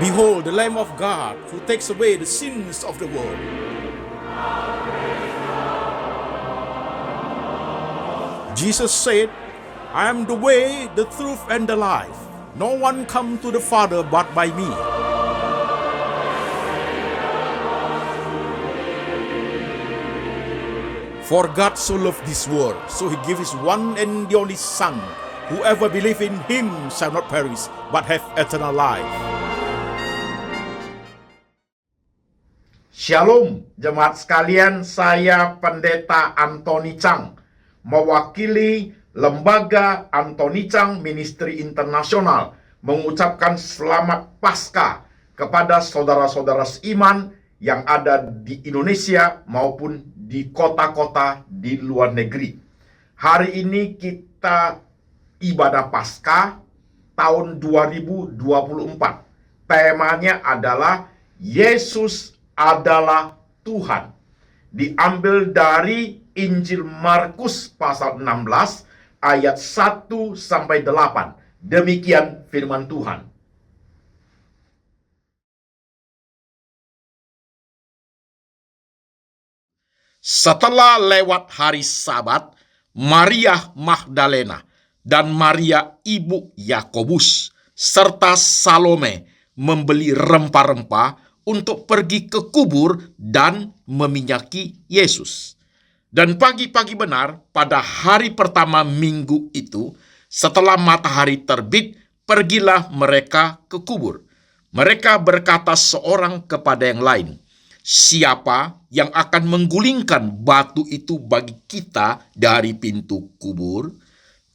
Behold, the Lamb of God who takes away the sins of the world. Jesus said, I am the way, the truth, and the life. No one come to the Father but by me. For God so loved this world, so he gave his one and the only Son. Whoever believe in him shall not perish, but have eternal life. Shalom, jemaat sekalian, saya Pendeta Antoni Chang, mewakili Lembaga Antoni Chang Ministry Internasional, mengucapkan selamat Paskah kepada saudara-saudara seiman yang ada di Indonesia maupun di kota-kota di luar negeri. Hari ini kita ibadah Paskah tahun 2024. Temanya adalah Yesus adalah Tuhan. Diambil dari Injil Markus pasal 16 ayat 1 sampai 8. Demikian firman Tuhan. Setelah lewat hari Sabat, Maria Magdalena dan Maria ibu Yakobus serta Salome membeli rempah-rempah untuk pergi ke kubur dan meminyaki Yesus. Dan pagi-pagi benar pada hari pertama minggu itu, setelah matahari terbit, pergilah mereka ke kubur. Mereka berkata seorang kepada yang lain, siapa yang akan menggulingkan batu itu bagi kita dari pintu kubur?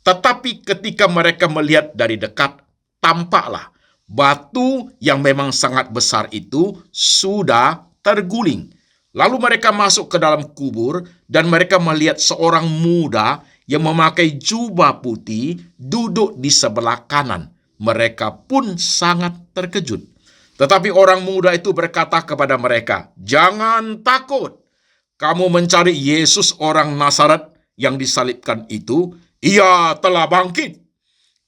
Tetapi ketika mereka melihat dari dekat, tampaklah batu yang memang sangat besar itu sudah terguling. Lalu mereka masuk ke dalam kubur dan mereka melihat seorang muda yang memakai jubah putih duduk di sebelah kanan. Mereka pun sangat terkejut. Tetapi orang muda itu berkata kepada mereka, jangan takut. Kamu mencari Yesus orang Nazaret yang disalibkan itu. Ia telah bangkit.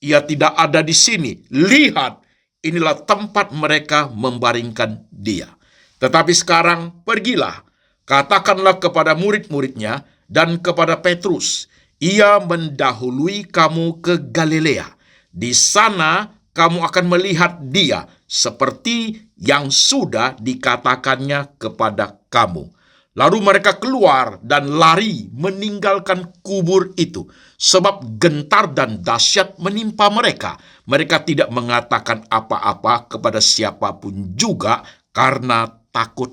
Ia tidak ada di sini. Lihat, inilah tempat mereka membaringkan dia. Tetapi sekarang pergilah, katakanlah kepada murid-muridnya dan kepada Petrus, ia mendahului kamu ke Galilea. Di sana kamu akan melihat dia seperti yang sudah dikatakannya kepada kamu. Lalu mereka keluar dan lari meninggalkan kubur itu, sebab gentar dan dahsyat menimpa mereka. Mereka tidak mengatakan apa-apa kepada siapapun juga karena takut.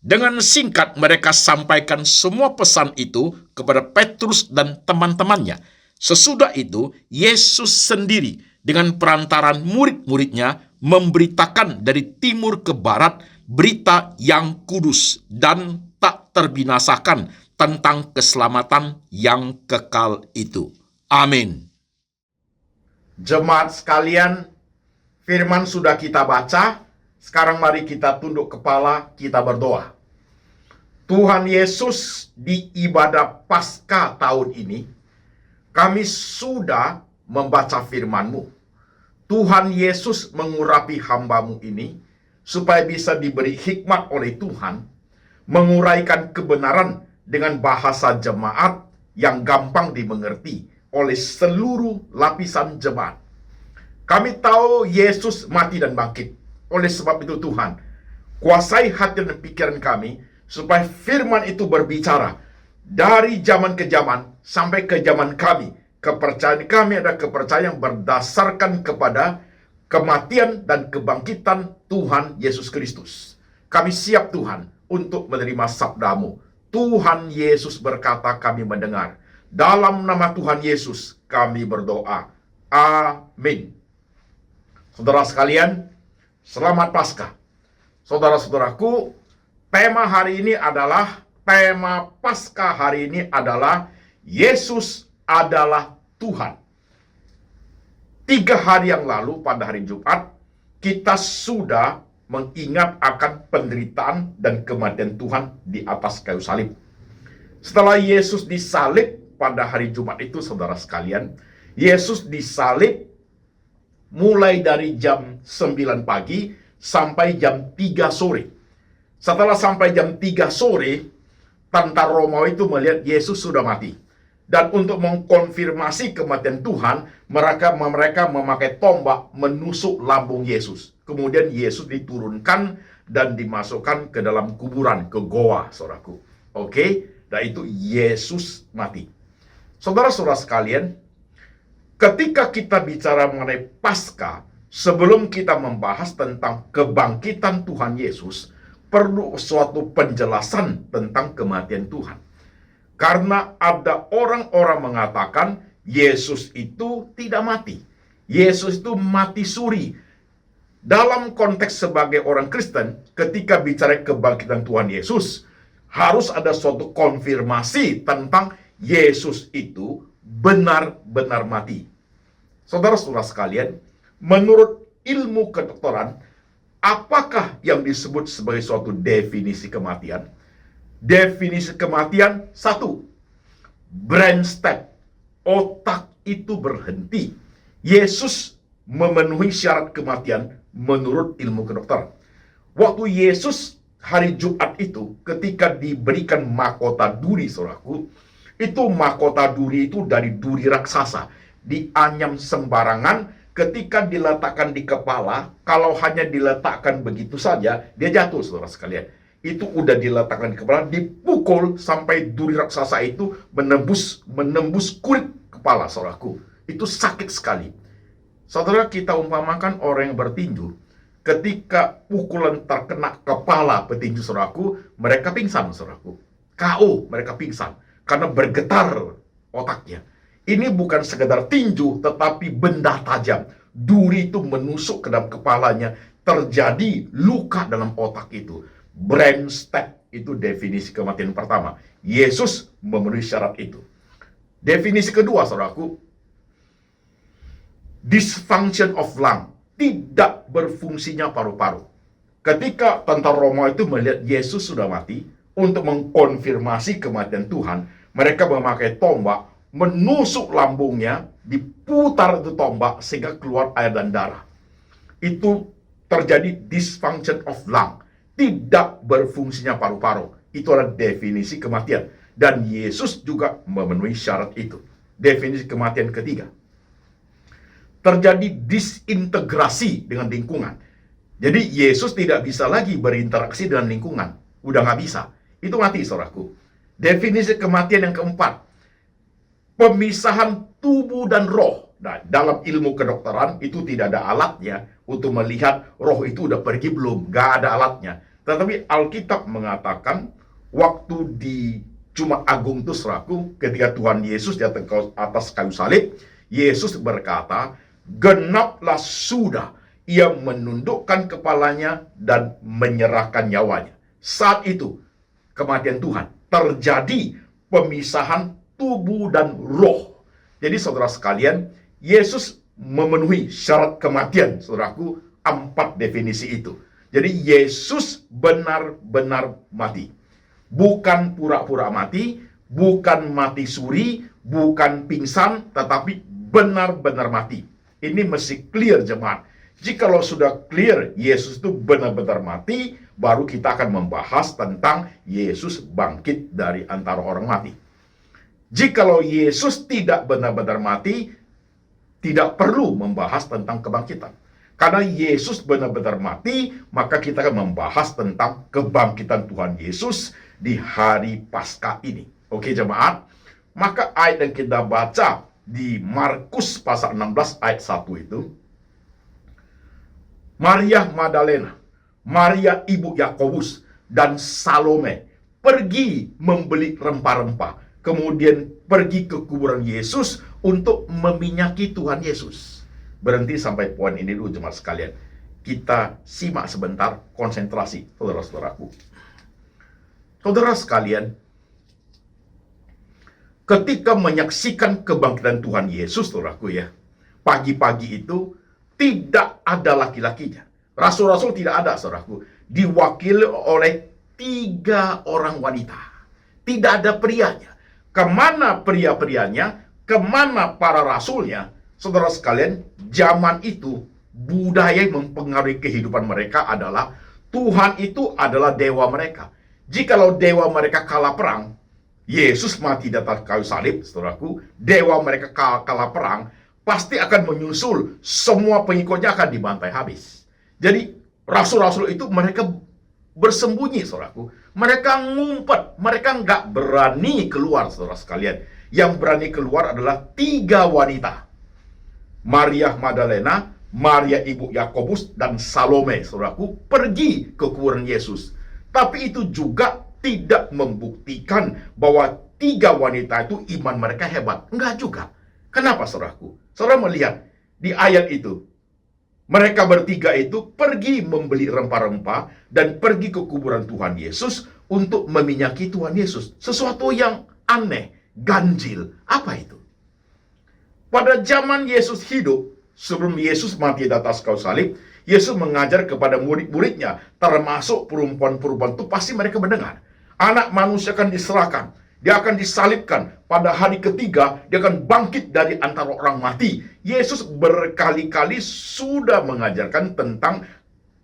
Dengan singkat mereka sampaikan semua pesan itu kepada Petrus dan teman-temannya. Sesudah itu Yesus sendiri dengan perantaran murid-muridnya memberitakan dari timur ke barat berita yang kudus dan tak terbinasakan tentang keselamatan yang kekal itu. Amin. Jemaat sekalian, firman sudah kita baca. Sekarang mari kita tunduk kepala, kita berdoa. Tuhan Yesus, di ibadah Paskah tahun ini, kami sudah membaca firman-Mu. Tuhan Yesus mengurapi hamba-Mu ini, supaya bisa diberi hikmat oleh Tuhan, menguraikan kebenaran dengan bahasa jemaat yang gampang dimengerti oleh seluruh lapisan jemaat. Kami tahu Yesus mati dan bangkit. Oleh sebab itu Tuhan, kuasai hati dan pikiran kami, supaya firman itu berbicara dari zaman ke zaman sampai ke zaman kami. Kepercayaan kami adalah kepercayaan yang berdasarkan kepada kematian dan kebangkitan Tuhan Yesus Kristus. Kami siap Tuhan untuk menerima sabda-Mu. Tuhan Yesus berkata, kami mendengar. Dalam nama Tuhan Yesus kami berdoa. Amin. Saudara sekalian, selamat Paskah. Saudara-saudaraku, tema hari ini adalah, tema Paskah hari ini adalah Yesus adalah Tuhan. 3 hari yang lalu pada hari Jumat, kita sudah mengingat akan penderitaan dan kematian Tuhan di atas kayu salib. Setelah Yesus disalib pada hari Jumat itu, saudara sekalian, Yesus disalib mulai dari jam 9 pagi sampai jam 3 sore. Setelah sampai jam 3 sore, tentara Romawi itu melihat Yesus sudah mati. Dan untuk mengkonfirmasi kematian Tuhan, mereka memakai tombak menusuk lambung Yesus. Kemudian Yesus diturunkan dan dimasukkan ke dalam kuburan, ke goa, saudaraku. Oke, dan itu Yesus mati. Saudara-saudara sekalian, ketika kita bicara mengenai Paskah, sebelum kita membahas tentang kebangkitan Tuhan Yesus, perlu suatu penjelasan tentang kematian Tuhan. Karena ada orang-orang mengatakan Yesus itu tidak mati. Yesus itu mati suri. Dalam konteks sebagai orang Kristen, ketika bicara kebangkitan Tuhan Yesus, harus ada suatu konfirmasi tentang Yesus itu benar-benar mati. Saudara-saudara sekalian, menurut ilmu kedokteran, apakah yang disebut sebagai suatu definisi kematian? Definisi kematian, 1. Brain stem, otak itu berhenti. Yesus memenuhi syarat kematian menurut ilmu kedokteran. Waktu Yesus hari Jumat itu, ketika diberikan mahkota duri, saudaraku, itu mahkota duri itu dari duri raksasa, dianyam sembarangan. Ketika diletakkan di kepala, kalau hanya diletakkan begitu saja, dia jatuh, saudara sekalian. Itu udah diletakkan di kepala, dipukul sampai duri raksasa itu menembus kulit kepala, saudaraku. Itu sakit sekali. Saudara, kita umpamakan orang yang bertinju, ketika pukulan terkena kepala petinju, saudaraku, mereka pingsan, saudaraku. KO, mereka pingsan karena bergetar otaknya. Ini bukan sekedar tinju, tetapi benda tajam. Duri itu menusuk ke dalam kepalanya, terjadi luka dalam otak itu. Brain stem, itu definisi kematian pertama. Yesus memenuhi syarat itu. Definisi kedua, saudaraku, dysfunction of lung, tidak berfungsinya paru-paru. Ketika tentara Roma itu melihat Yesus sudah mati, untuk mengkonfirmasi kematian Tuhan, mereka memakai tombak, menusuk lambungnya, diputar itu tombak sehingga keluar air dan darah. Itu terjadi dysfunction of lung, tidak berfungsinya paru-paru. Itu adalah definisi kematian. Dan Yesus juga memenuhi syarat itu. Definisi kematian ketiga, terjadi disintegrasi dengan lingkungan. Jadi Yesus tidak bisa lagi berinteraksi dengan lingkungan. Udah nggak bisa. Itu mati, saudaraku. Definisi kematian yang keempat, pemisahan tubuh dan roh. Nah, dalam ilmu kedokteran itu tidak ada alatnya untuk melihat roh itu udah pergi belum. Nggak ada alatnya. Tetapi Alkitab mengatakan waktu di Jumat Agung itu, saudaraku, ketika Tuhan Yesus di atas kayu salib, Yesus berkata, genaplah sudah. Ia menundukkan kepalanya dan menyerahkan nyawanya. Saat itu, kematian Tuhan, terjadi pemisahan tubuh dan roh. Jadi saudara sekalian, Yesus memenuhi syarat kematian, saudaraku, 4 definisi itu. Jadi Yesus benar-benar mati. Bukan pura-pura mati, bukan mati suri, bukan pingsan, tetapi benar-benar mati. Ini mesti clear, jemaat. Jikalau sudah clear Yesus itu benar-benar mati, baru kita akan membahas tentang Yesus bangkit dari antara orang mati. Jikalau Yesus tidak benar-benar mati, tidak perlu membahas tentang kebangkitan. Karena Yesus benar-benar mati, maka kita akan membahas tentang kebangkitan Tuhan Yesus di hari Paskah ini. Oke, jemaat? Maka ayat yang kita baca di Markus pasal 16 ayat 1 itu, Maria Magdalena, Maria ibu Yakobus, dan Salome pergi membeli rempah-rempah. Kemudian pergi ke kuburan Yesus untuk meminyaki Tuhan Yesus. Berhenti sampai poin ini dulu, jemaat sekalian. Kita simak sebentar, konsentrasi, saudara-saudaraku. Saudara sekalian, ketika menyaksikan kebangkitan Tuhan Yesus, saudaraku ya, pagi-pagi itu tidak ada laki-lakinya. Rasul-rasul tidak ada, saudaraku. Diwakili oleh 3 orang wanita. Tidak ada prianya. Kemana pria-prianya? Kemana para rasulnya? Saudara sekalian, zaman itu budaya yang mempengaruhi kehidupan mereka adalah Tuhan itu adalah dewa mereka. Jikalau dewa mereka kalah perang, Yesus mati di atas kayu salib, saudaraku, dewa mereka kalah perang, pasti akan menyusul, semua pengikutnya akan dibantai habis. Jadi rasul-rasul itu mereka bersembunyi, saudaraku. Mereka ngumpet, mereka nggak berani keluar, saudara sekalian. Yang berani keluar adalah 3 wanita. Maria Magdalena, Maria ibu Yakobus, dan Salome, saudaraku, pergi ke kuburan Yesus. Tapi itu juga tidak membuktikan bahwa 3 wanita itu iman mereka hebat. Enggak juga. Kenapa, saudaraku? Saudara melihat di ayat itu, mereka bertiga itu pergi membeli rempah-rempah dan pergi ke kuburan Tuhan Yesus untuk meminyaki Tuhan Yesus. Sesuatu yang aneh, ganjil. Apa itu? Pada zaman Yesus hidup, sebelum Yesus mati di atas kayu salib, Yesus mengajar kepada murid-muridnya, termasuk perempuan-perempuan itu pasti mereka mendengar. Anak manusia akan diserahkan, dia akan disalibkan. Pada hari ketiga, dia akan bangkit dari antara orang mati. Yesus berkali-kali sudah mengajarkan tentang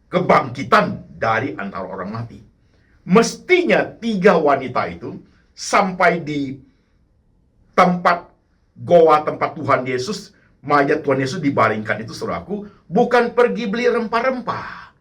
kebangkitan dari antara orang mati. Mestinya 3 wanita itu sampai di tempat goa tempat Tuhan Yesus, mayat Tuhan Yesus dibaringkan itu, saudaraku, bukan pergi beli rempah-rempah,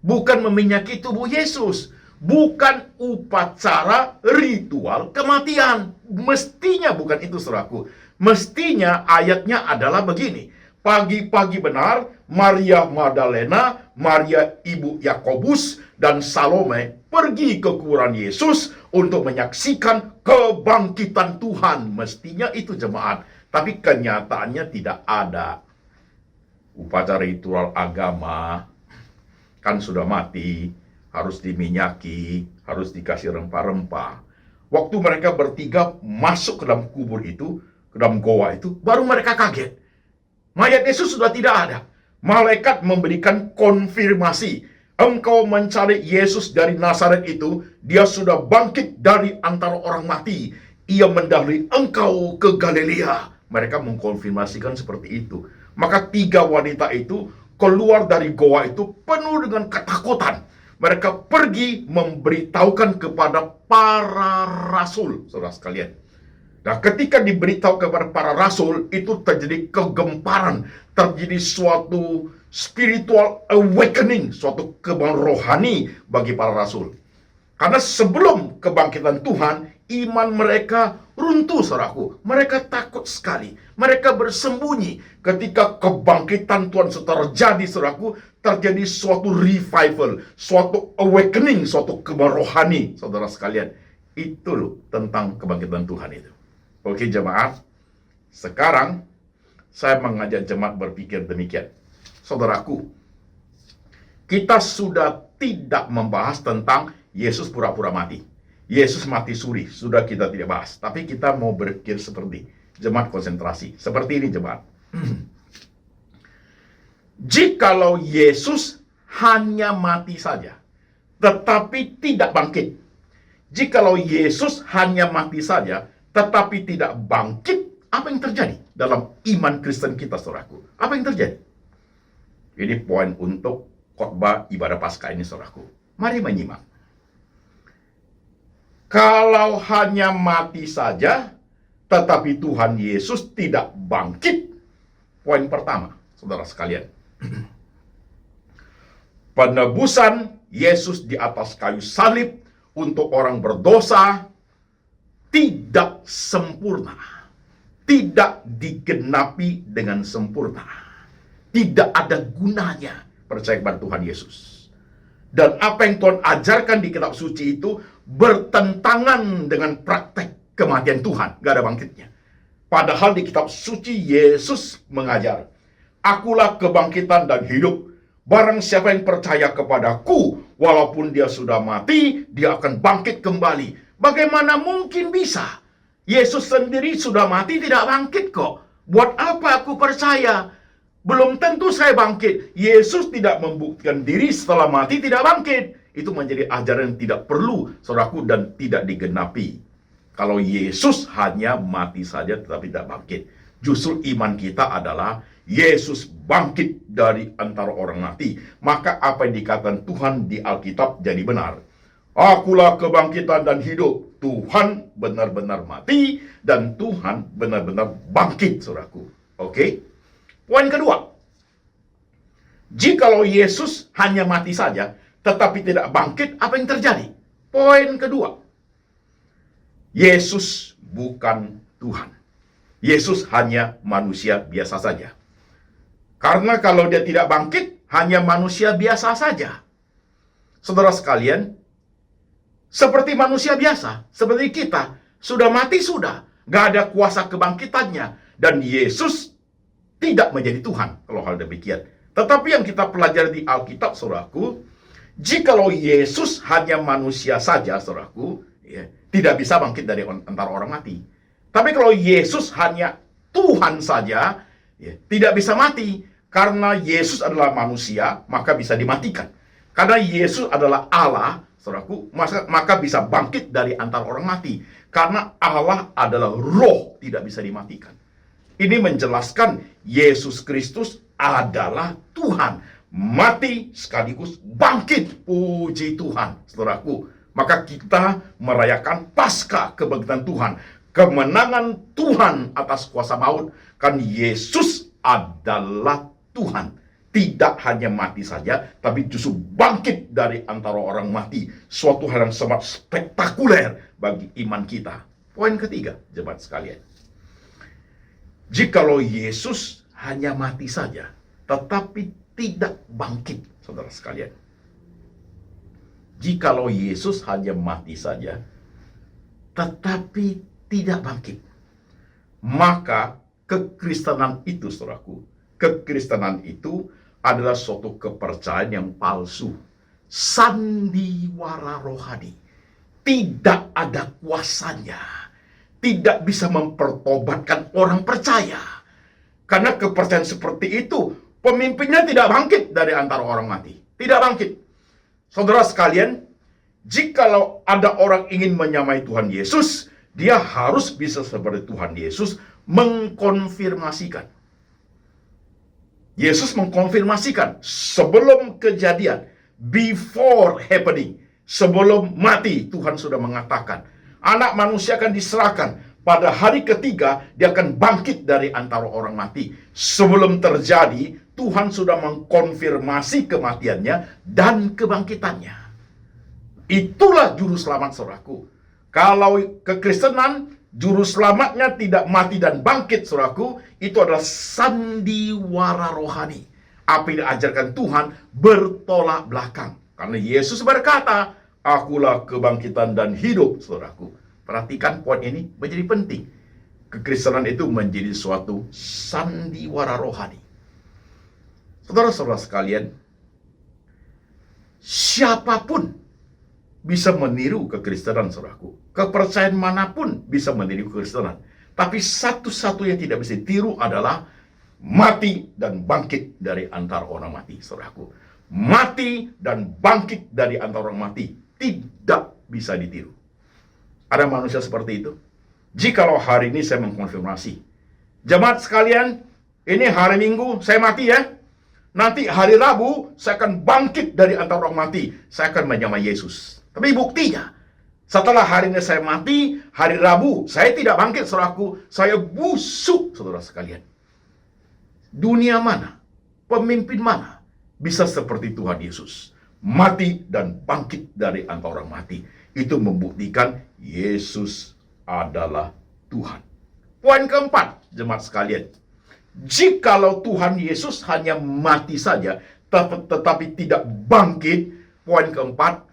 bukan meminyaki tubuh Yesus, bukan upacara ritual kematian. Mestinya bukan itu, saudaraku. Mestinya ayatnya adalah begini. Pagi-pagi benar, Maria Magdalena, Maria ibu Yakobus, dan Salome pergi ke kuburan Yesus untuk menyaksikan kebangkitan Tuhan. Mestinya itu, jemaat. Tapi kenyataannya tidak ada. Upacara ritual agama, kan sudah mati, harus diminyaki, harus dikasih rempah-rempah. Waktu mereka bertiga masuk ke dalam kubur itu, ke dalam goa itu, baru mereka kaget. Mayat Yesus sudah tidak ada. Malaikat memberikan konfirmasi. Engkau mencari Yesus dari Nazaret itu, dia sudah bangkit dari antara orang mati. Ia mendahului engkau ke Galilea. Mereka mengkonfirmasikan seperti itu. Maka 3 wanita itu keluar dari goa itu penuh dengan ketakutan. Mereka pergi memberitahukan kepada para rasul, saudara sekalian. Nah, ketika diberitahu kepada para rasul, itu terjadi kegemparan, terjadi suatu spiritual awakening, suatu kebangkitan rohani bagi para rasul. Karena sebelum kebangkitan Tuhan, iman mereka runtuh, saudaraku. Mereka takut sekali. Mereka bersembunyi. Ketika kebangkitan Tuhan terjadi, saudaraku, terjadi suatu revival, suatu awakening, suatu kebangkitan rohani, saudara sekalian. Itu loh tentang kebangkitan Tuhan itu. Oke, jemaat. Sekarang saya mengajak jemaat berpikir demikian. Saudaraku, kita sudah tidak membahas tentang Yesus pura-pura mati. Yesus mati suri, sudah kita tidak bahas. Tapi kita mau berpikir seperti jemaat konsentrasi. Seperti ini, jemaat. Jikalau Yesus hanya mati saja, tetapi tidak bangkit. Jikalau Yesus hanya mati saja, tetapi tidak bangkit, apa yang terjadi dalam iman Kristen kita, saudaraku? Apa yang terjadi? Ini poin untuk khotbah ibadah Paskah ini, saudaraku. Mari menyimak. Kalau hanya mati saja, tetapi Tuhan Yesus tidak bangkit. Poin pertama, saudara sekalian. Penebusan Yesus di atas kayu salib untuk orang berdosa tidak sempurna. Tidak digenapi dengan sempurna. Tidak ada gunanya percaya kepada Tuhan Yesus. Dan apa yang Tuhan ajarkan di kitab suci itu bertentangan dengan praktek kematian Tuhan. Gak ada bangkitnya. Padahal di kitab suci Yesus mengajar, akulah kebangkitan dan hidup. Barang siapa yang percaya kepadaku, walaupun dia sudah mati, dia akan bangkit kembali. Bagaimana mungkin bisa? Yesus sendiri sudah mati tidak bangkit kok. Buat apa aku percaya? Belum tentu saya bangkit. Yesus tidak membuktikan diri setelah mati tidak bangkit. Itu menjadi ajaran yang tidak perlu, saudaraku, dan tidak digenapi. Kalau Yesus hanya mati saja tetapi tidak bangkit. Justru iman kita adalah Yesus bangkit dari antara orang mati. Maka apa yang dikatakan Tuhan di Alkitab jadi benar. Akulah kebangkitan dan hidup. Tuhan benar-benar mati dan Tuhan benar-benar bangkit, saudaraku. Oke? Poin kedua. Jikalau Yesus hanya mati saja, tetapi tidak bangkit, apa yang terjadi? Poin kedua. Yesus bukan Tuhan. Yesus hanya manusia biasa saja. Karena kalau dia tidak bangkit, hanya manusia biasa saja. Saudara sekalian, seperti manusia biasa, seperti kita, sudah mati sudah, gak ada kuasa kebangkitannya, dan Yesus tidak menjadi Tuhan, kalau hal demikian. Tetapi yang kita pelajari di Alkitab, saudaraku, jikalau Yesus hanya manusia saja, saudaraku, ya, tidak bisa bangkit dari antara orang mati. Tapi kalau Yesus hanya Tuhan saja, ya, tidak bisa mati. Karena Yesus adalah manusia, maka bisa dimatikan. Karena Yesus adalah Allah, saudaraku, maka bisa bangkit dari antara orang mati. Karena Allah adalah roh, tidak bisa dimatikan. Ini menjelaskan Yesus Kristus adalah Tuhan. Mati sekaligus bangkit. Puji Tuhan, saudaraku. Maka kita merayakan Paskah kebangkitan Tuhan. Kemenangan Tuhan atas kuasa maut. Kan Yesus adalah Tuhan. Tidak hanya mati saja, tapi justru bangkit dari antara orang mati. Suatu hal yang sangat spektakuler bagi iman kita. Poin ketiga, jemaat sekalian. Jikalau Yesus hanya mati saja, tetapi tidak bangkit, saudara sekalian. Jikalau Yesus hanya mati saja, tetapi tidak bangkit, maka kekristenan itu, saudaraku, kekristenan itu adalah suatu kepercayaan yang palsu. Sandiwara rohani. Tidak ada kuasanya. Tidak bisa mempertobatkan orang percaya. Karena kepercayaan seperti itu, pemimpinnya tidak bangkit dari antara orang mati. Tidak bangkit. Saudara sekalian, jikalau ada orang ingin menyamai Tuhan Yesus, dia harus bisa seperti Tuhan Yesus mengkonfirmasikan. Yesus mengkonfirmasikan sebelum kejadian, before happening, sebelum mati, Tuhan sudah mengatakan, anak manusia akan diserahkan, pada hari ketiga dia akan bangkit dari antara orang mati. Sebelum terjadi, Tuhan sudah mengkonfirmasi kematiannya dan kebangkitannya. Itulah juru selamat, saudaraku. Kalau kekristenan, juru selamatnya tidak mati dan bangkit, saudaraku, itu adalah sandiwara rohani. Apa yang diajarkan Tuhan bertolak belakang. Karena Yesus berkata, akulah kebangkitan dan hidup, saudaraku. Perhatikan poin ini menjadi penting. Kekristenan itu menjadi suatu sandiwara rohani. Saudara-saudara sekalian, siapapun bisa meniru kekristenan, saudaraku. Kepercayaan manapun bisa meniru kekristenan. Tapi satu-satu yang tidak bisa ditiru adalah mati dan bangkit dari antara orang mati, saudaraku. Mati dan bangkit dari antara orang mati tidak bisa ditiru. Ada manusia seperti itu? Jikalau hari ini saya mengkonfirmasi, jemaat sekalian, ini hari Minggu saya mati ya. Nanti hari Rabu saya akan bangkit dari antara orang mati. Saya akan menyamai Yesus. Tapi buktinya, setelah hari ini saya mati, hari Rabu saya tidak bangkit, saudaraku. Saya busuk, saudara sekalian. Dunia mana, pemimpin mana bisa seperti Tuhan Yesus? Mati dan bangkit dari antara orang mati. Itu membuktikan Yesus adalah Tuhan. Poin keempat, jemaat sekalian. Jikalau Tuhan Yesus hanya mati saja, tetapi tidak bangkit, poin keempat,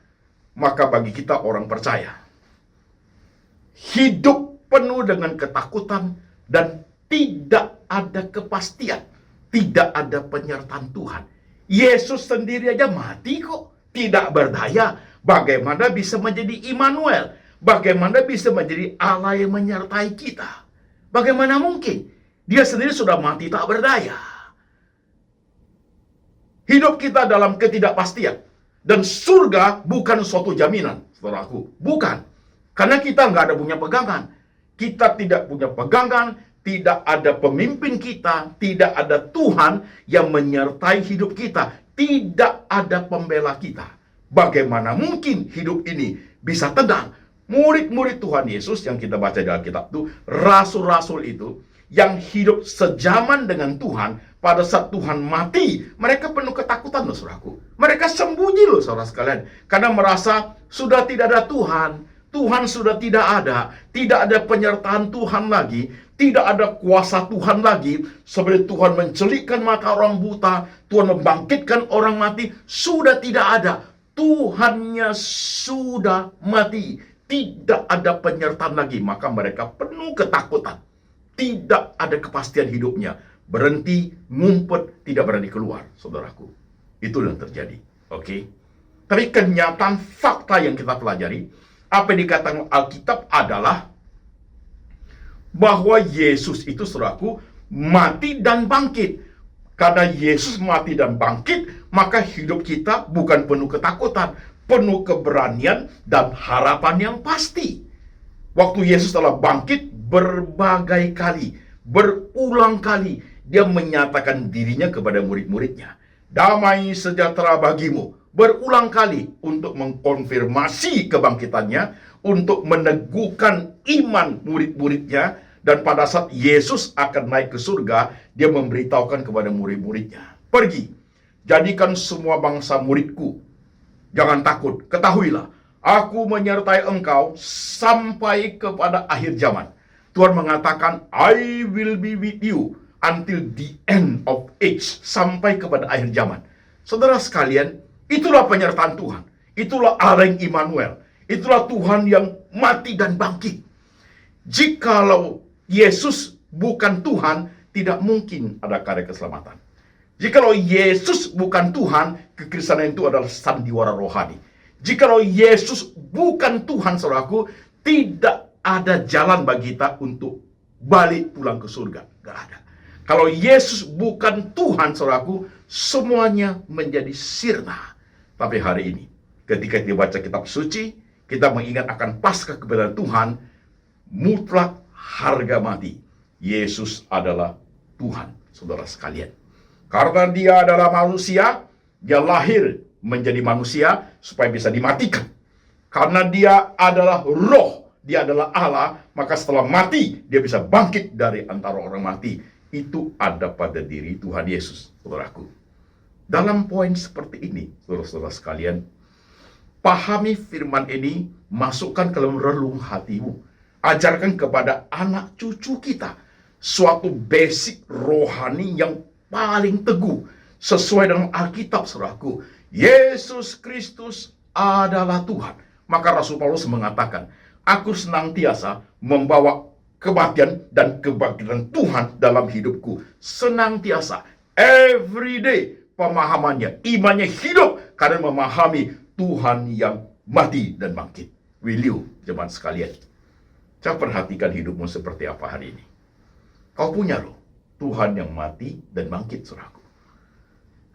maka bagi kita orang percaya, hidup penuh dengan ketakutan dan tidak ada kepastian, tidak ada penyertaan Tuhan. Yesus sendiri aja mati kok, tidak berdaya. Bagaimana bisa menjadi Immanuel? Bagaimana bisa menjadi Allah yang menyertai kita? Bagaimana mungkin? Dia sendiri sudah mati tak berdaya. Hidup kita dalam ketidakpastian. Dan surga bukan suatu jaminan, saudaraku. Bukan. Karena kita nggak ada punya pegangan. Kita tidak punya pegangan, tidak ada pemimpin kita, tidak ada Tuhan yang menyertai hidup kita, tidak ada pembela kita. Bagaimana mungkin hidup ini bisa tenang? Murid-murid Tuhan Yesus yang kita baca di Alkitab itu, rasul-rasul itu, yang hidup sejaman dengan Tuhan, pada saat Tuhan mati, mereka penuh ketakutan loh saudaraku. Mereka sembunyi loh saudara sekalian, karena merasa sudah tidak ada Tuhan, Tuhan sudah tidak ada penyertaan Tuhan lagi, tidak ada kuasa Tuhan lagi. Seperti Tuhan mencelikkan mata orang buta, Tuhan membangkitkan orang mati, sudah tidak ada. Tuhannya sudah mati, tidak ada penyertaan lagi. Maka mereka penuh ketakutan, tidak ada kepastian hidupnya, berhenti ngumpet, tidak berani keluar, saudaraku. Itu yang terjadi. Oke. Tapi kenyataan fakta yang kita pelajari, apa yang dikatakan Alkitab adalah bahwa Yesus itu, saudaraku, mati dan bangkit. Karena Yesus mati dan bangkit, maka hidup kita bukan penuh ketakutan, penuh keberanian dan harapan yang pasti. Waktu Yesus telah bangkit, berbagai kali, berulang kali, dia menyatakan dirinya kepada murid-muridnya. Damai sejahtera bagimu. Berulang kali untuk mengkonfirmasi kebangkitannya, untuk meneguhkan iman murid-muridnya. Dan pada saat Yesus akan naik ke surga, dia memberitahukan kepada murid-muridnya, pergi, jadikan semua bangsa muridku. Jangan takut, ketahuilah, aku menyertai engkau sampai kepada akhir zaman. Tuhan mengatakan, I will be with you until the end of age, sampai kepada akhir zaman. Saudara sekalian, itulah penyertaan Tuhan. Itulah Allah yang Immanuel. Itulah Tuhan yang mati dan bangkit. Jikalau Yesus bukan Tuhan, tidak mungkin ada karya keselamatan. Jikalau Yesus bukan Tuhan, kekristenan itu adalah sandiwara rohani. Jikalau Yesus bukan Tuhan, saudaraku, tidak ada jalan bagi kita untuk balik pulang ke surga. Gak ada. Kalau Yesus bukan Tuhan, saudaraku, semuanya menjadi sirna. Tapi hari ini, ketika kita baca kitab suci, kita mengingat akan Paskah kebenaran Tuhan, mutlak harga mati. Yesus adalah Tuhan, saudara sekalian. Karena dia adalah manusia, dia lahir menjadi manusia supaya bisa dimatikan. Karena dia adalah roh, dia adalah Allah, maka setelah mati, dia bisa bangkit dari antara orang mati. Itu ada pada diri Tuhan Yesus, saudaraku. Dalam poin seperti ini, saudara-saudara sekalian, pahami firman ini, masukkan ke dalam relung hatimu. Ajarkan kepada anak cucu kita suatu basic rohani yang paling teguh sesuai dengan Alkitab, saudaraku. Yesus Kristus adalah Tuhan. Maka Rasul Paulus mengatakan, aku senantiasa membawa kematian dan kebangkitan Tuhan dalam hidupku. Senantiasa, every day, pemahamannya, imannya hidup karena memahami Tuhan yang mati dan bangkit. Will you, jemaat sekalian? Coba perhatikan hidupmu seperti apa hari ini. Kau punya loh Tuhan yang mati dan bangkit, saudaraku.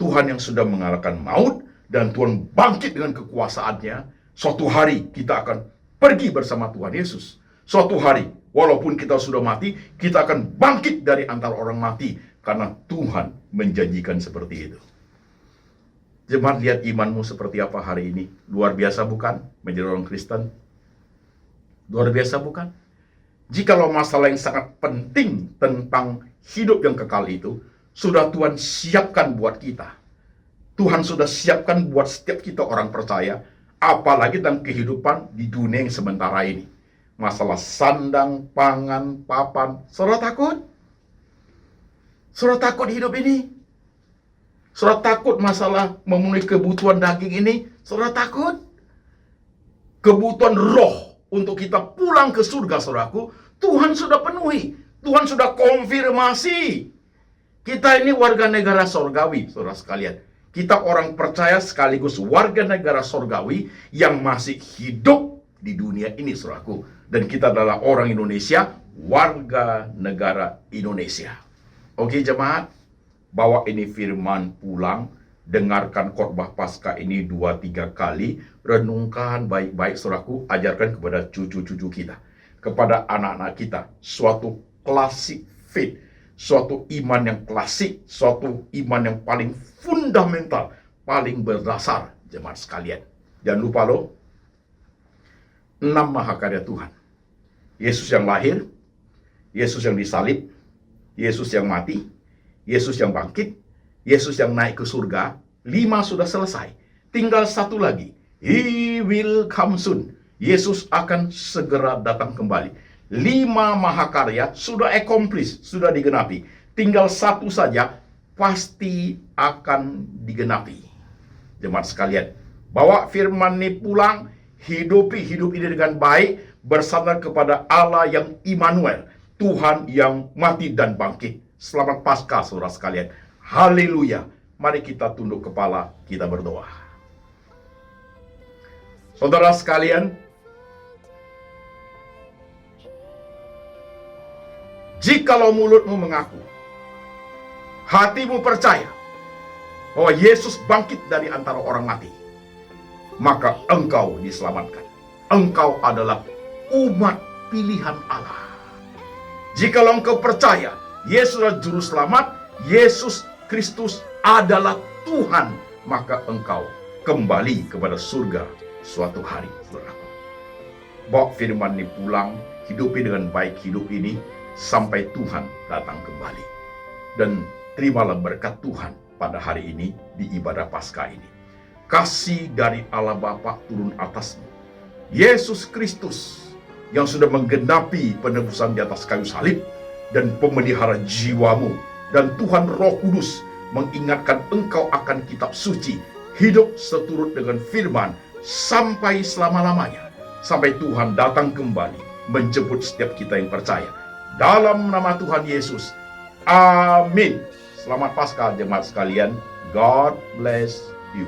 Tuhan yang sudah mengalahkan maut dan Tuhan bangkit dengan kekuasaannya. Suatu hari kita akan pergi bersama Tuhan Yesus. Suatu hari, walaupun kita sudah mati, kita akan bangkit dari antara orang mati karena Tuhan menjanjikan seperti itu. Jemaat, lihat imanmu seperti apa hari ini. Luar biasa bukan menjadi orang Kristen? Luar biasa bukan? Jikalau masalah yang sangat penting tentang hidup yang kekal itu sudah Tuhan siapkan buat kita. Tuhan sudah siapkan buat setiap kita orang percaya, apalagi dalam kehidupan di dunia yang sementara ini. Masalah sandang, pangan, papan. Saudara takut? Saudara takut hidup ini? Saudara takut masalah memenuhi kebutuhan daging ini? Saudara takut? Kebutuhan roh untuk kita pulang ke surga, saudaraku, Tuhan sudah penuhi. Tuhan sudah konfirmasi. Kita ini warga negara sorgawi, saudara sekalian. Kita orang percaya sekaligus warga negara sorgawi yang masih hidup di dunia ini, saudaraku. Dan kita adalah orang Indonesia, warga negara Indonesia. Oke, jemaat, bawa ini firman pulang. Dengarkan khotbah Paskah ini 2-3 kali, renungkan baik-baik, saudaraku, ajarkan kepada cucu-cucu kita, kepada anak-anak kita, suatu classic faith, suatu iman yang klasik, suatu iman yang paling fundamental, paling berdasar, jemaat sekalian. Jangan lupa loh, 6 mahakarya Tuhan. Yesus yang lahir, Yesus yang disalib, Yesus yang mati, Yesus yang bangkit, Yesus yang naik ke surga. 5 sudah selesai. Tinggal 1 lagi. He will come soon. Yesus akan segera datang kembali. 5 mahakarya sudah accomplish, sudah digenapi. Tinggal 1 saja, pasti akan digenapi. Jemaat sekalian, bawa firman ini pulang, hidupi hidup ini dengan baik, bersandar kepada Allah yang Immanuel, Tuhan yang mati dan bangkit. Selamat Paskah, saudara sekalian. Haleluya. Mari kita tunduk kepala, kita berdoa. Saudara sekalian, jikalau mulutmu mengaku, hatimu percaya bahwa Yesus bangkit dari antara orang mati, maka engkau diselamatkan. Engkau adalah umat pilihan Allah. Jikalau engkau percaya Yesus adalah juru selamat, Yesus Kristus adalah Tuhan, maka engkau kembali kepada surga suatu hari, saudaraku. Bawa firman ini pulang, hidupi dengan baik hidup ini sampai Tuhan datang kembali. Dan terimalah berkat Tuhan pada hari ini di ibadah Paskah ini. Kasih dari Allah Bapa turun atasmu. Yesus Kristus yang sudah menggenapi penebusan di atas kayu salib dan pemelihara jiwamu, dan Tuhan Roh Kudus mengingatkan engkau akan kitab suci, hidup seturut dengan firman sampai selama-lamanya, sampai Tuhan datang kembali menjemput setiap kita yang percaya. Dalam nama Tuhan Yesus, amin. Selamat Paskah jemaat sekalian. God bless you.